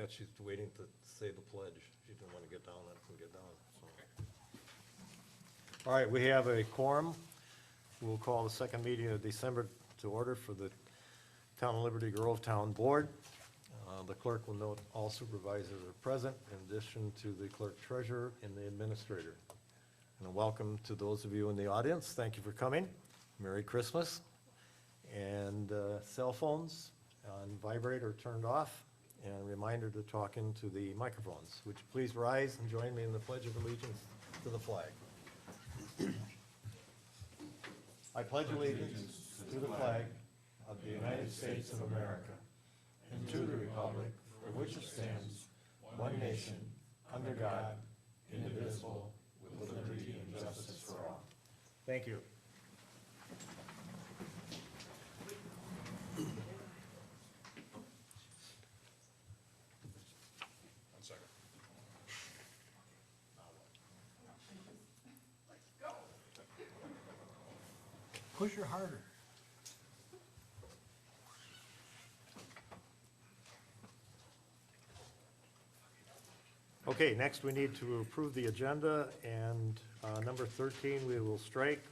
Yeah, she's waiting to say the pledge. She didn't wanna get down, let them get down, so. All right, we have a quorum. We'll call the second meeting of December to order for the Town of Liberty Grove Town Board. The clerk will note all supervisors are present, in addition to the clerk treasurer and the administrator. And a welcome to those of you in the audience. Thank you for coming. Merry Christmas. And cell phones on vibrate or turned off. And a reminder to talk into the microphones. Would you please rise and join me in the Pledge of Allegiance to the flag? I pledge allegiance to the flag of the United States of America and to the republic for which it stands, one nation, under God, indivisible, with liberty and justice for all. Thank you. One second. Push her harder. Okay, next we need to approve the agenda, and number 13 we will strike.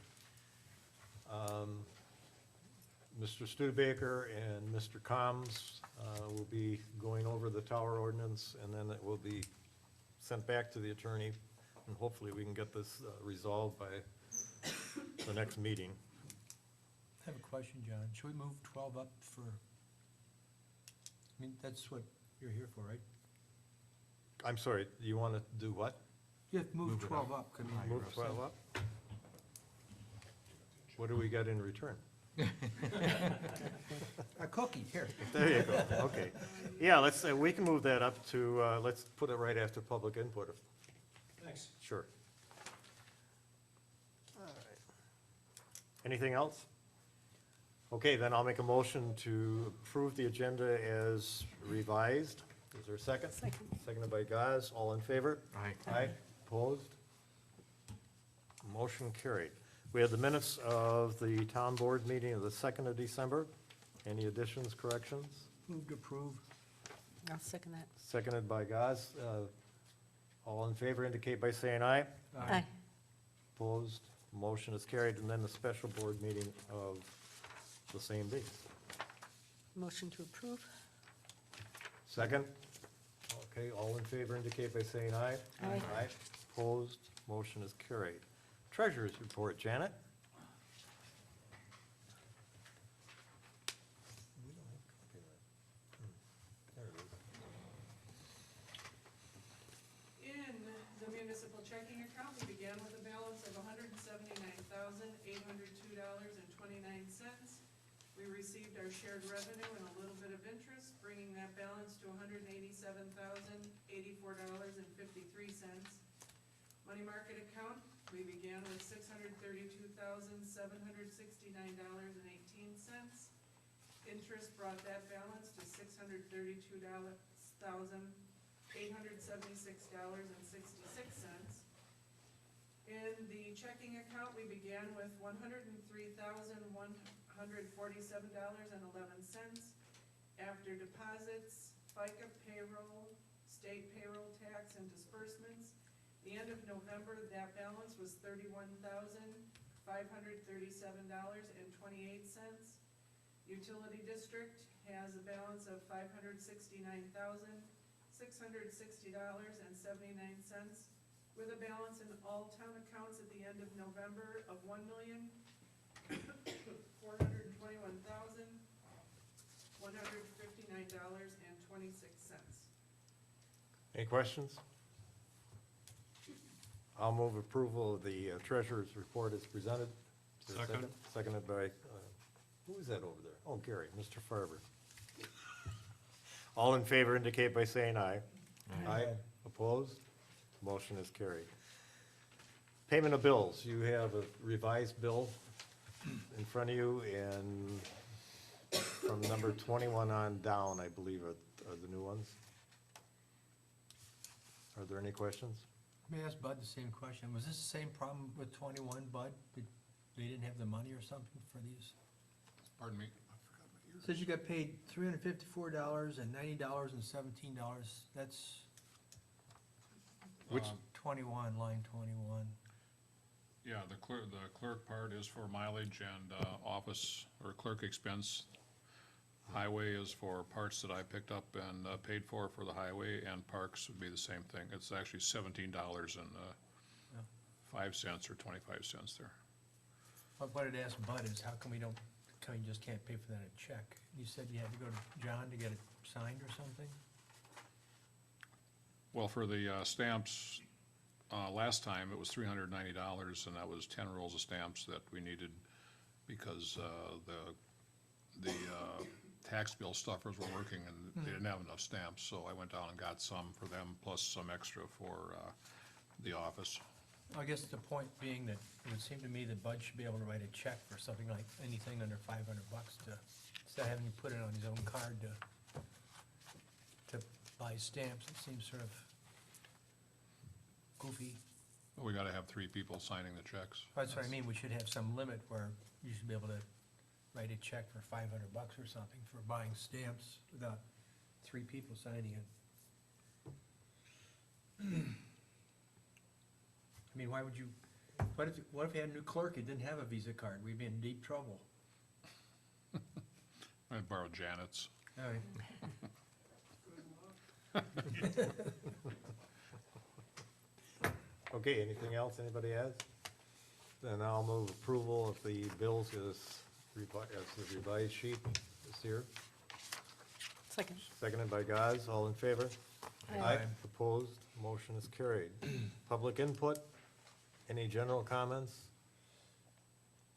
Mr. Studebaker and Mr. Combs will be going over the tower ordinance, and then it will be sent back to the attorney, and hopefully we can get this resolved by the next meeting. I have a question, John. Should we move 12 up for, I mean, that's what you're here for, right? I'm sorry, you want to do what? You have to move Move it 12 up. I mean, Move 12 up? What do we get in return? A cookie, here. There you go, okay. Yeah, let's, we can move that up to, let's put it right after public input. Thanks. Sure. All right. Anything else? Okay, then I'll make a motion to approve the agenda as revised. Is there a second? Second. Seconded by Gaz, all in favor? Aye. Aye, opposed? Motion carried. We have the minutes of the town board meeting of the 2nd of December. Any additions, corrections? Move to approve. I'll second that. Seconded by Gaz. All in favor indicate by saying aye. Aye. Opposed, motion is carried, and then the special board meeting of the same day. Motion to approve? Second? Okay, all in favor indicate by saying aye. Aye. Aye, opposed, motion is carried. Treasurer's report, Janet? We don't have a copy of that. There it is. In the municipal checking account, we began with a balance of $179,802.29. We received our shared revenue and a little bit of interest, bringing that balance to $187,084.53. Money market account, we began with $632,769.18. Interest brought that balance to $632,876.66. In the checking account, we began with $103,147.11. After deposits, FICA payroll, state payroll tax, and disbursements, the end of November, that balance was $31,537.28. Utility district has a balance of $569,660.79, with a balance in all town accounts at the end of November of $1,421,159.26. Any questions? I'll move approval of the treasurer's report as presented. Is there a Second. Seconded by, who is that over there? Oh, Gary, Mr. Farber. All in favor indicate by saying aye. Aye. Opposed? Motion is carried. Payment of bills. You have a revised bill in front of you, and from number 21 on down, I believe, are the new ones. Are there any questions? Let me ask Bud the same question. Was this the same problem with 21, Bud? They didn't have the money or something for these? Pardon me, I forgot my Says you got paid $354 and $90 and $17. That's Which, 21, line 21. Yeah, the clerk part is for mileage and, office or clerk expense. Highway is for parts that I picked up and, paid for the highway, and parks would be the same thing. It's actually $17 and, Yeah. 5 cents or 25 cents there. What I'd ask Bud is, how come we just can't pay for that at check? You said you had to go to John to get it signed or something? Well, for the, stamps, last time it was $390, and that was 10 rolls of stamps that we needed because, the tax bill stuffers were working and they didn't have enough stamps, so I went down and got some for them, plus some extra for, the office. I guess the point being that it would seem to me that Bud should be able to write a check for something like anything under $500 to, instead of having to put it on his own card to buy stamps. It seems sort of goofy. We gotta have 3 people signing the checks. That's what I mean, we should have some limit where you should be able to write a check for $500 or something for buying stamps without 3 people signing it. I mean, why would you, what if you had a new clerk and didn't have a Visa card? We'd be in deep trouble. I borrowed Janet's. All right. Okay, anything else anybody has? Then I'll move approval of the bills as the revised sheet is here. Second. Seconded by Gaz, all in favor? Aye. Opposed, motion is carried. Public input, any general comments?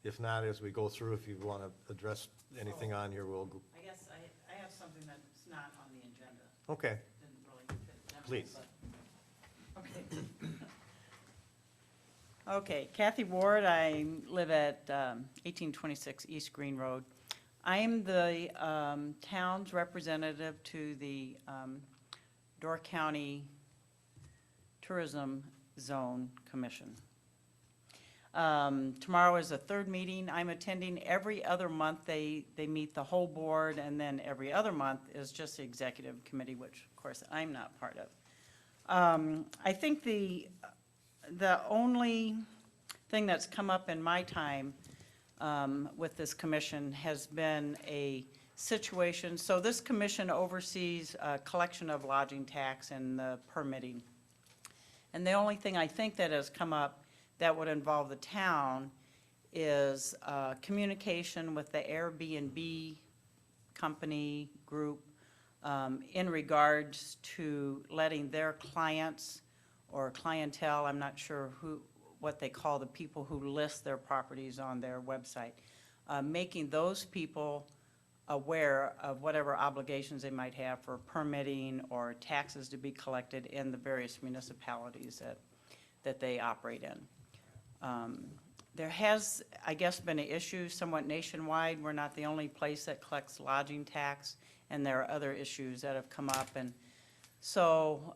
If not, as we go through, if you want to address anything on here, we'll, go. I guess I have something that's not on the agenda, Okay, didn't really fit that. Please. but- Okay. Okay, Kathy Ward, I live at 1826 East Green Road. I am the town's representative to the Door County Tourism Zone Commission. Tomorrow is the 3rd meeting. I'm attending every other month. They meet the whole board, and then every other month is just the executive committee, which of course I'm not part of. I think the only thing that's come up in my time with this commission has been a situation. So this commission oversees collection of lodging tax and the permitting. And the only thing I think that has come up that would involve the town is communication with the Airbnb company group in regards to letting their clients or clientele, I'm not sure what they call the people who list their properties on their website, making those people aware of whatever obligations they might have for permitting or taxes to be collected in the various municipalities that they operate in. There has, I guess, been an issue somewhat nationwide. We're not the only place that collects lodging tax, and there are other issues that have come up. And so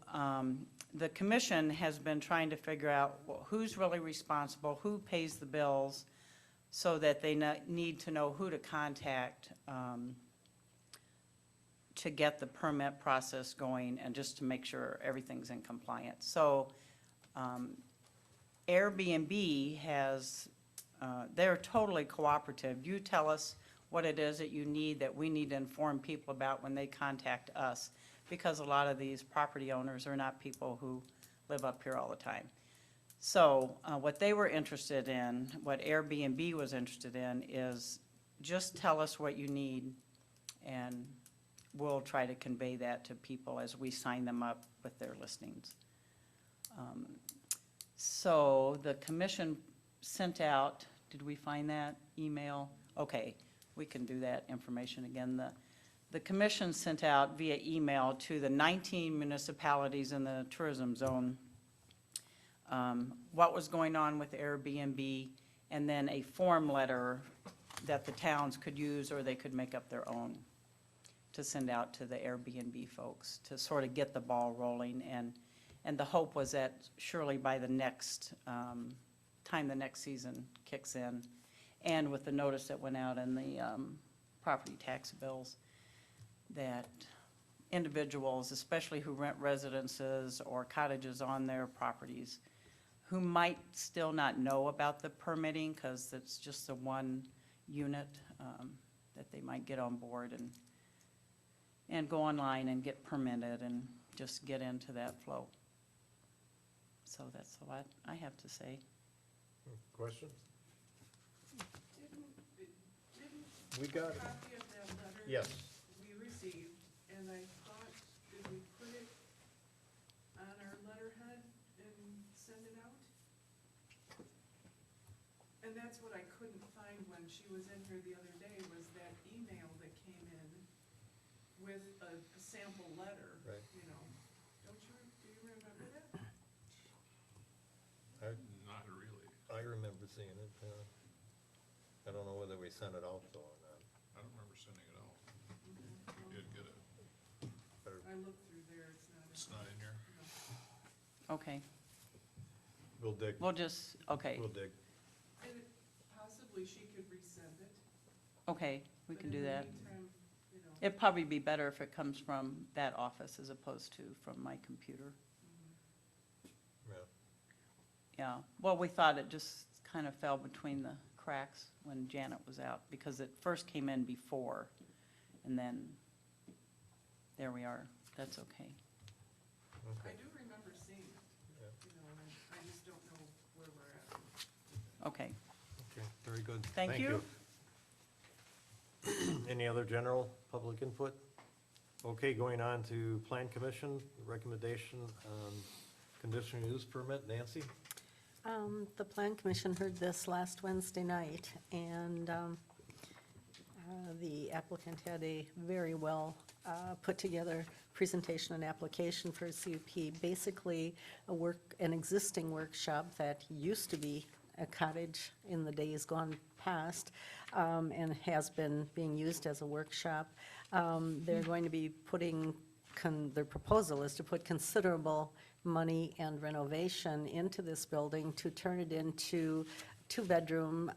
the commission has been trying to figure out who's really responsible, who pays the bills, so that they need to know who to contact to get the permit process going and just to make sure everything's in compliance. So Airbnb has, they're totally cooperative. You tell us what it is that you need, that we need to inform people about when they contact us, because a lot of these property owners are not people who live up here all the time. So what they were interested in, what Airbnb was interested in, is just tell us what you need, and we'll try to convey that to people as we sign them up with their listings. So the commission sent out, did we find that email? Okay, we can do that information again. The commission sent out via email to the 19 municipalities in the tourism zone what was going on with Airbnb, and then a form letter that the towns could use, or they could make up their own, to send out to the Airbnb folks to sort of get the ball rolling. And the hope was that surely by the next time the next season kicks in, and with the notice that went out in the property tax bills that individuals, especially who rent residences or cottages on their properties, who might still not know about the permitting, because it's just the one unit, that they might get on board and go online and get permitted and just get into that flow. So that's what I have to say. Questions? Didn't We got, copy of that letter? yes. We received, and I thought, did we put it on our letterhead and send it out? And that's what I couldn't find when she was in here the other day, was that email that came in with a sample letter. Right. You know, do you remember that? Not really. I remember seeing it. I don't know whether we sent it out though or not. I don't remember sending it out. Okay. We did get it. Better- I looked through there, it's not. It's not in here. No. Okay, We'll dig, we'll just, okay, we'll dig. And possibly she could resend it. okay, we can do that. But in the meantime, you know. It'd probably be better if it comes from that office as opposed to from my computer. Yeah. Yeah, well, we thought it just kind of fell between the cracks when Janet was out, because it first came in before, and then, there we are, that's okay. I Okay. do remember seeing it, Yeah. you know, and I just don't know where we're at. Okay, Okay, very good. Thank you. Any other general public input? Okay, going on to Plan Commission, recommendation on conditional use permit. Nancy? The Plan Commission heard this last Wednesday night, and the applicant had a very well put-together presentation and application for a CUP. Basically, an existing workshop that used to be a cottage in the days gone past, and has been being used as a workshop. They're going to be putting, their proposal is to put considerable money and renovation into this building to turn it into two-bedroom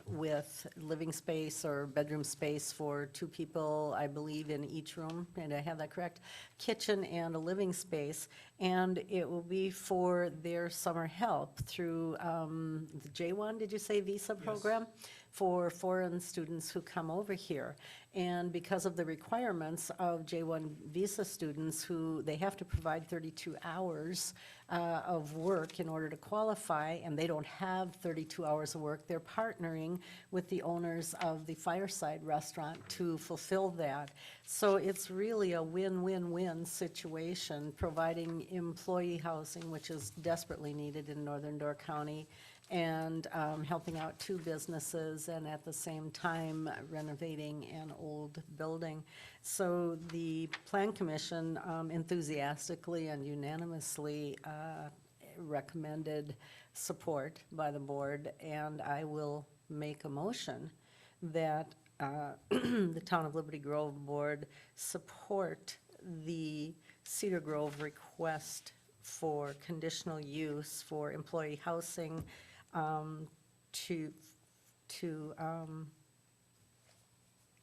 with living space or bedroom space for two people, I believe, in each room. And I have that correct? Kitchen and a living space. And it will be for their summer help through the J1, did you say, visa program? For foreign students who come over here. And because of the requirements of J1 visa students, who they have to provide 32 hours of work in order to qualify, and they don't have 32 hours of work, they're partnering with the owners of the Fireside Restaurant to fulfill that. So it's really a win-win-win situation, providing employee housing, which is desperately needed in Northern Door County, and helping out two businesses, and at the same time renovating an old building. So the Plan Commission enthusiastically and unanimously recommended support by the board, and I will make a motion that the Town of Liberty Grove Board support the Cedar Grove request for conditional use for employee housing to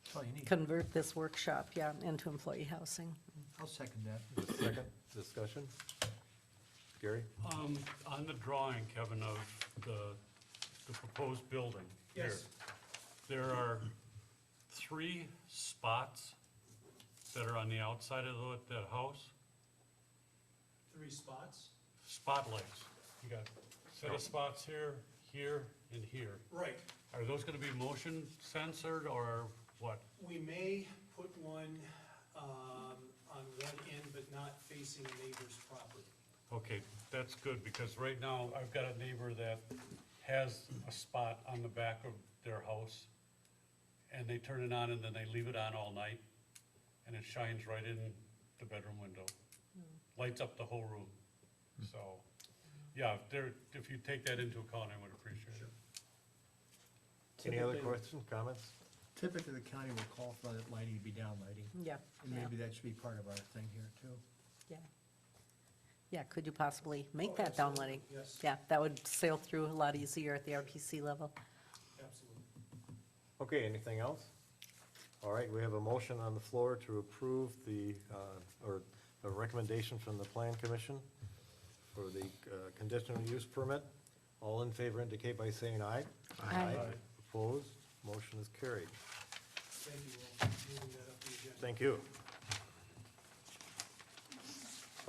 That's all you need. convert this workshop, into employee housing. I'll second that. Second, discussion? Gary? On the drawing, Kevin, of the proposed building. here, Yes. There are 3 spots that are on the outside of the house, 3 spots? spotlights. You got a set of spots here, here, and here. Right, Are those gonna be motion censored, or what? we may put one on one end, but not facing a neighbor's property. Okay, that's good, because right now, I've got a neighbor that has a spot on the back of their house, and they turn it on and then they leave it on all night, and it shines right in the bedroom window. Lights up the whole room. So, yeah, if you take that into account, I would appreciate it. Any other Typically- questions, comments? Typically, the county will call for that lighting to be down lighting, Yeah, and maybe that should be part of our thing here too. yeah. Yeah, could you possibly make Oh, that downlighting? absolutely, yes. Yeah, that would sail through a lot easier at the RPC level. Absolutely. Okay, anything else? All right, we have a motion on the floor to approve or a recommendation from the Plan Commission for the conditional use permit. All in favor indicate by saying aye. Aye. Opposed? Motion is carried. Thank you, Will, for moving that up the agenda. Thank you.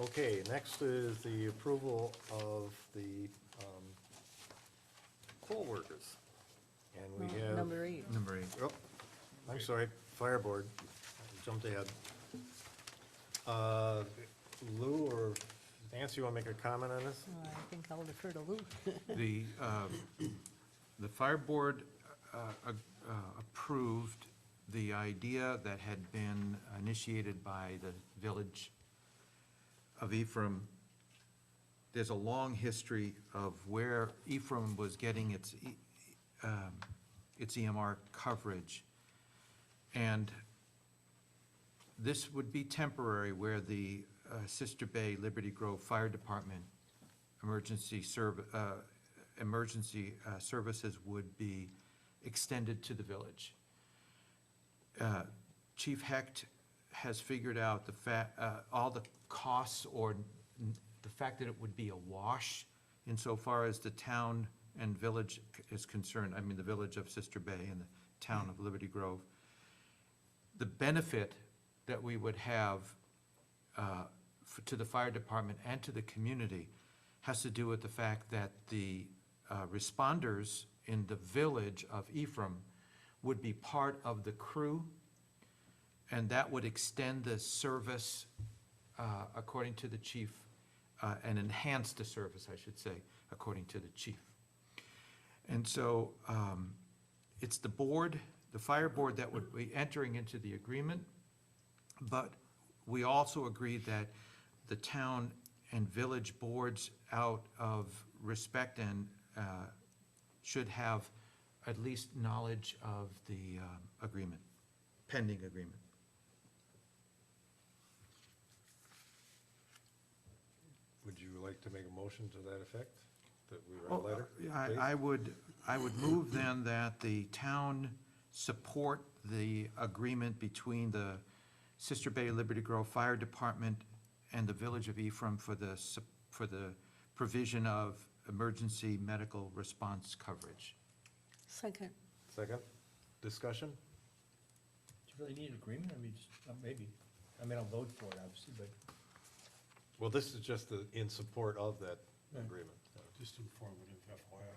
Okay, next is the approval of the poll workers. And we have. Number 8. Number 8. Oh, I'm sorry, Fire Board, I jumped ahead. Lou or Nancy, you want to make a comment on this? I think I'll defer to Lou. The fire board approved the idea that had been initiated by the village of Ephraim. There's a long history of where Ephraim was getting its EMR coverage. And this would be temporary, where the Sister Bay Liberty Grove Fire Department emergency services would be extended to the village. Chief Hecht has figured out all the costs, or the fact that it would be a wash insofar as the town and village is concerned. I mean, the village of Sister Bay and the town of Liberty Grove. The benefit that we would have to the fire department and to the community has to do with the fact that the responders in the village of Ephraim would be part of the crew, and that would extend the service, according to the chief, and enhance the service, I should say, according to the chief. And so it's the board, the fire board, that would be entering into the agreement, but we also agreed that the town and village boards, out of respect, and should have at least knowledge of the agreement, pending agreement. Would you like to make a motion to that effect, that we write a letter? I would move then that the town support the agreement between the Sister Bay Liberty Grove Fire Department and the Village of Ephraim for the provision of emergency medical response coverage. Second. Second, discussion? Do you really need an agreement? I mean, maybe. I mean, I'll vote for it, obviously, but Well, this is just in support of that agreement. Just informative FYI.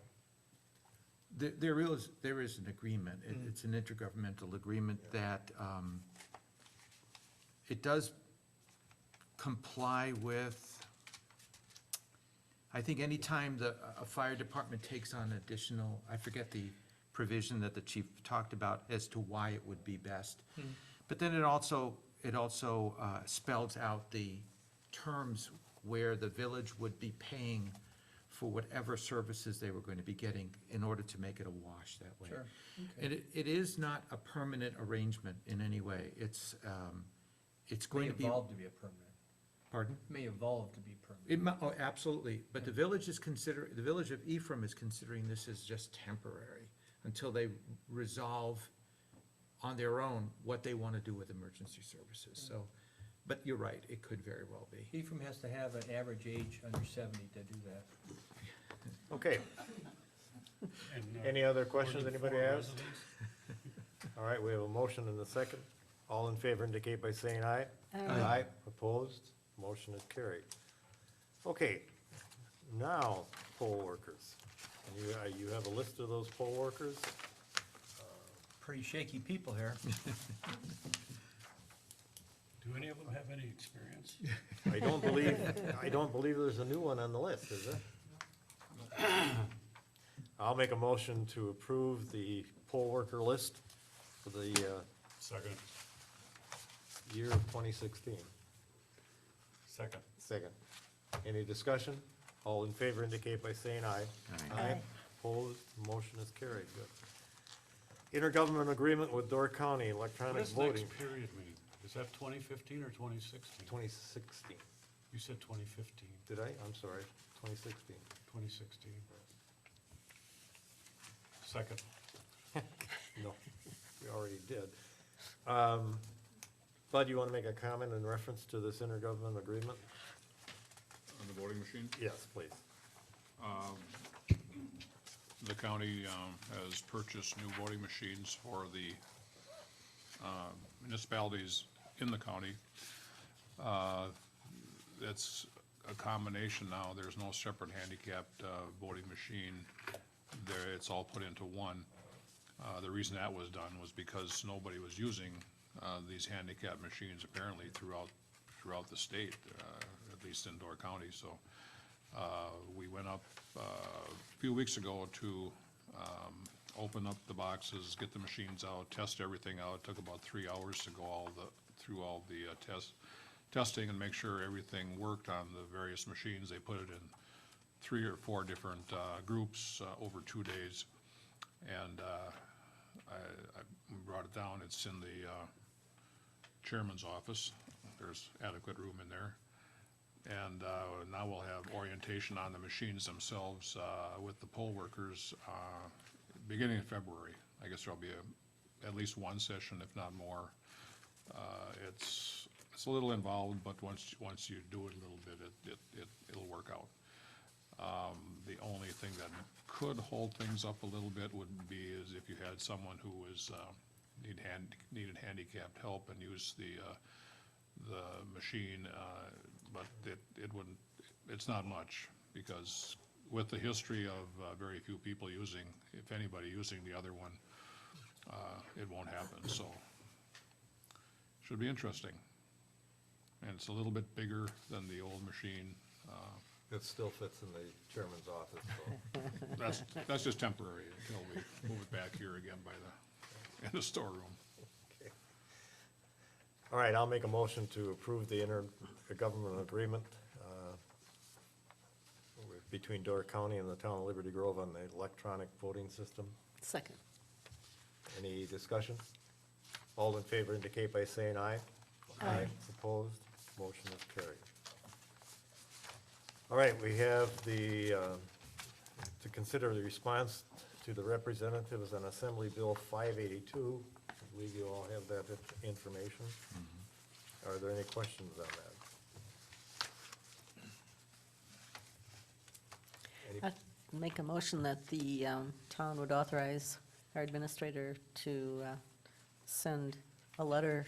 There is an agreement. It's an intergovernmental agreement that it does comply with, I think anytime a fire department takes on additional, I forget the provision that the chief talked about as to why it would be best. But then it also spells out the terms where the village would be paying for whatever services they were going to be getting in order to make it a wash that way. Sure, And it is not a permanent arrangement in any way. It's going may to be. evolve to be a permanent. Pardon? May evolve to be permanent. Oh, absolutely, but the village of Ephraim is considering this as just temporary until they resolve on their own what they want to do with emergency services, so, but you're right, it could very well be. Ephraim has to have an average age under 70 to do that. Okay, And, any other more questions than anybody 4 has? residents? All right, we have a motion and a second. All in favor indicate by saying aye. Aye. Opposed? Motion is carried. Okay, now poll workers. And you have a list of those poll workers? Pretty shaky people here. Do any of them have any experience? I don't believe there's a new one on the list, is there? I'll make a motion to approve the poll worker list for the Second. year of 2016. Second. Second. Any discussion? All in favor indicate by saying aye. Aye. Opposed? Motion is carried. Good. Intergovernmental agreement with Door County What electronic does voting. next period mean? Is that 2015 or 2016? 2016. You said 2015, Did I? I'm sorry, 2016. 2016. Second. No, we already did. Bud, you want to make a comment in reference to this intergovernmental agreement? On the voting machine? Yes, please. The county has purchased new voting machines for the municipalities in the county. It's a combination now, there's no separate handicapped voting machine. There, it's all put into one. The reason that was done was because nobody was using these handicapped machines apparently throughout the state, at least in Door County, so. We went up a few weeks ago to open up the boxes, get the machines out, test everything out. It took about 3 hours to go through all the testing and make sure everything worked on the various machines. They put it in 3 or 4 different groups over 2 days. And I brought it down. It's in the chairman's office. There's adequate room in there. And now we'll have orientation on the machines themselves with the poll workers beginning of February. I guess there'll be at least one session, if not more. It's a little involved, but once you do it a little bit, it'll work out. The only thing that could hold things up a little bit would be is if you had someone who was needed handicapped help and used the machine, but it wouldn't. It's not much, because with the history of very few people using, if anybody using the other one, it won't happen. So should be interesting. And it's a little bit bigger than the old machine. It still fits in the chairman's office, so. That's just temporary until we move it back here again in the storeroom. Okay. All right, I'll make a motion to approve the intergovernmental agreement between Door County and the town of Liberty Grove on the electronic voting system. Second. Any discussion? All in favor indicate by saying aye. Aye. Opposed? Motion is carried. All right, we have to consider the response to the representatives on Assembly Bill 582. I believe you all have that information. Are there any questions on that? I'd make a motion that the town would authorize our administrator to send a letter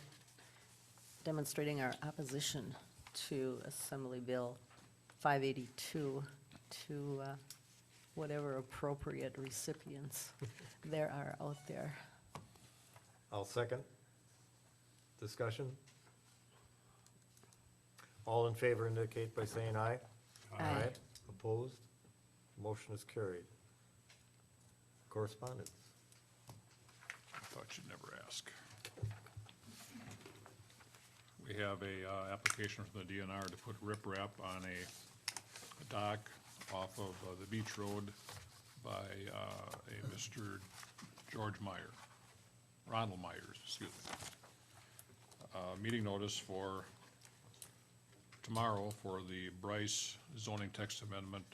demonstrating our opposition to Assembly Bill 582 to whatever appropriate recipients there are out there. I'll second. Discussion? All in favor indicate by saying aye. Aye. Opposed? Motion is carried. Correspondence? I thought you'd never ask. We have a application from the DNR to put riprap on a dock off of the beach road by a Mr. George Meyer, Ronald Myers, excuse me. Meeting notice for tomorrow for the Bryce zoning text amendment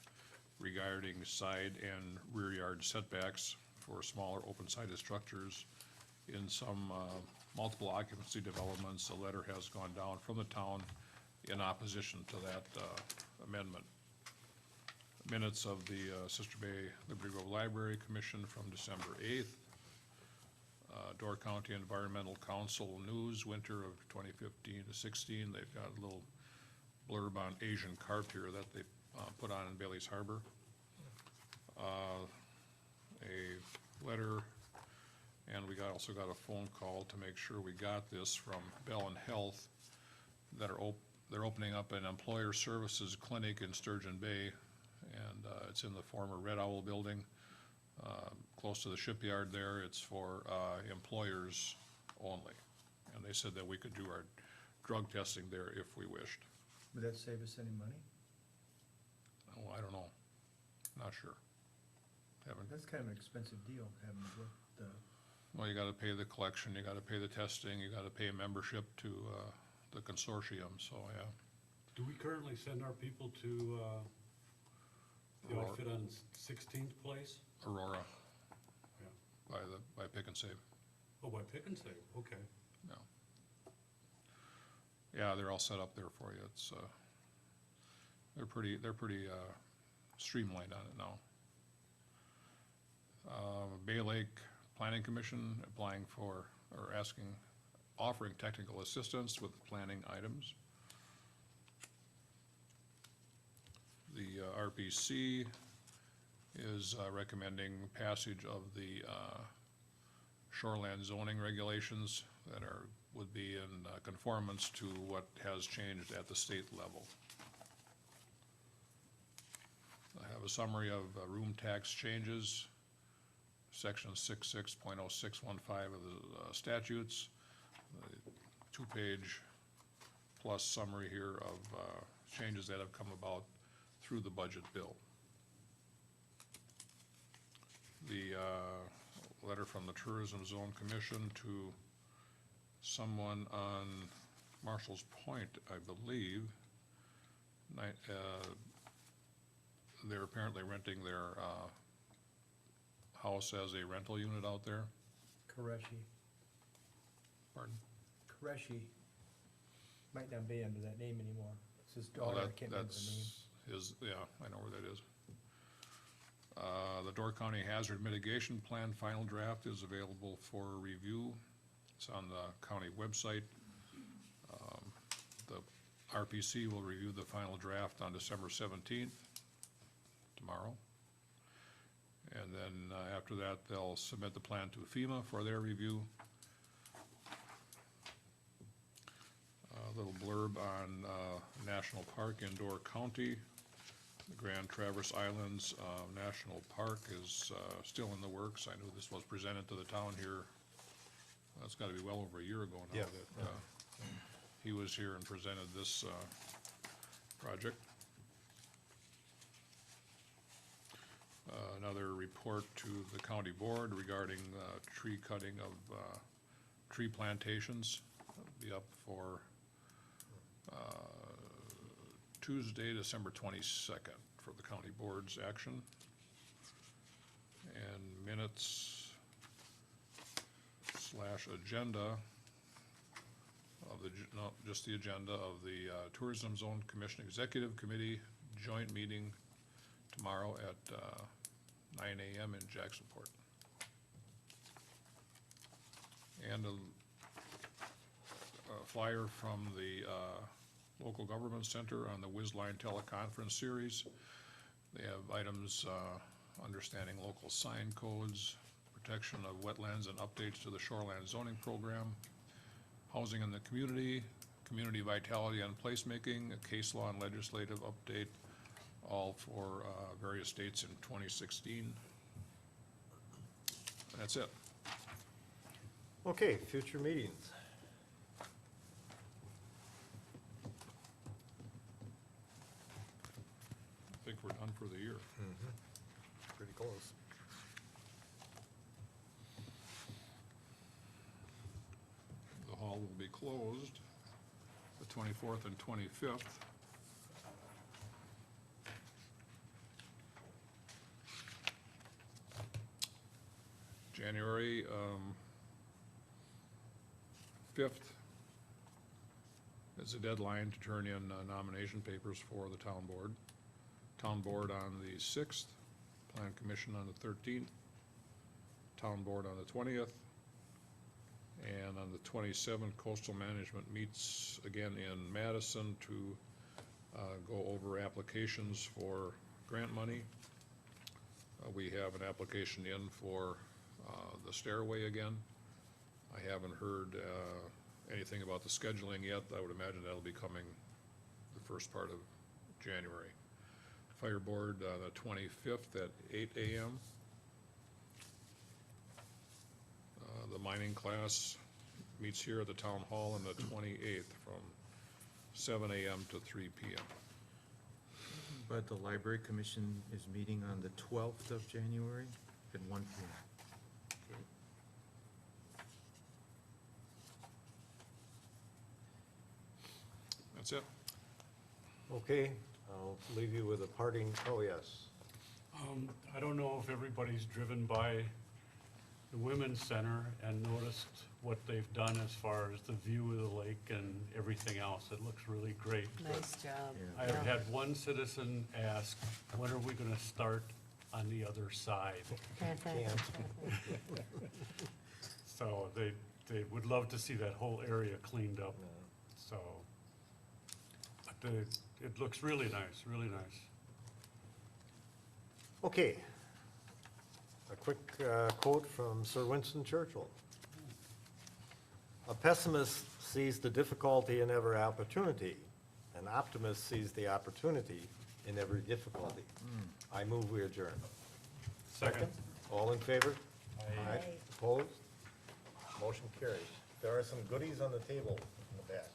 regarding side and rear yard setbacks for smaller open-sided structures in some multiple occupancy developments. A letter has gone down from the town in opposition to that amendment. Minutes of the Sister Bay Liberty Grove Library Commission from December 8th. Door County Environmental Council News, winter of 2015 to 16. They've got a little blurb on Asian carp here that they put on in Bailey's Harbor. A letter, and we also got a phone call to make sure we got this from Bell and Health that they're opening up an employer services clinic in Sturgeon Bay, and it's in the former Red Owl building, close to the shipyard there. It's for employers only, and they said that we could do our drug testing there if we wished. Would that save us any money? Oh, I don't know, not sure. Haven't. That's kind of an expensive deal, having to book the, Well, you gotta pay the collection, you gotta pay the testing, you gotta pay a membership to the consortium, so, yeah. Do we currently send our people to the Aurora. outfit on 16th Place? Aurora, Yeah. by Pick and Save. Oh, by Pick and Save, okay. Yeah, they're all set up there for you. It's, they're pretty streamlined on it now. Bay Lake Planning Commission applying for, or asking, offering technical assistance with planning items. The RPC is recommending passage of the shoreland zoning regulations that would be in conformance to what has changed at the state level. I have a summary of room tax changes, section 66.0615 of the statutes, two-page plus summary here of changes that have come about through the budget bill. The letter from the Tourism Zone Commission to someone on Marshall's Point, I believe. They're apparently renting their house as a rental unit out there. Koreshi, Pardon? Koreshi might not be under that name anymore. It's his Oh, daughter, I can't remember the name. that's his, yeah, I know where that is. The Door County Hazard Mitigation Plan final draft is available for review. It's on the county website. The RPC will review the final draft on December 17th, tomorrow. And then after that, they'll submit the plan to FEMA for their review. A little blurb on National Park in Door County. The Grand Traverse Islands National Park is still in the works. I know this was presented to the town here, that's gotta be well over a year ago now Yeah. that he was here and presented this project. Another report to the county board regarding tree cutting of tree plantations. It'll be up for Tuesday, December 22nd for the county board's action. And minutes / agenda of the, no, just the agenda of the Tourism Zone Commission Executive Committee joint meeting tomorrow at 9 a.m. in Jacksonport. And a flyer from the Local Government Center on the Whizline teleconference series. They have items understanding local sign codes, protection of wetlands and updates to the shoreline zoning program, housing in the community, community vitality and placemaking, a case law and legislative update, all for various dates in 2016. That's it. Okay, future meetings. I think we're done for the year. Pretty close. The hall will be closed the 24th and 25th. January 5th is the deadline to turn in nomination papers for the town board. Town board on the 6th, plan commission on the 13th, town board on the 20th, and on the 27th, coastal management meets again in Madison to go over applications for grant money. We have an application in for the stairway again. I haven't heard anything about the scheduling yet. I would imagine that'll be coming the first part of January. Fire board the 25th at 8 a.m. The mining class meets here at the town hall on the 28th from 7 a.m. to 3 p.m. But the library commission is meeting on the 12th of January at 1 p.m. That's it. Okay, I'll leave you with a parting, oh, yes. I don't know if everybody's driven by the Women's Center and noticed what they've done as far as the view of the lake and everything else. It looks really great. Nice job. I have had one citizen ask, when are we gonna start on the other side? Can't. So they would love to see that whole area cleaned up, so. But it looks really nice, really nice. Okay. A quick quote from Sir Winston Churchill. A pessimist sees the difficulty in every opportunity. An optimist sees the opportunity in every difficulty. I move we adjourn. Second. All in favor? Aye. Opposed? Motion carries. There are some goodies on the table in the back.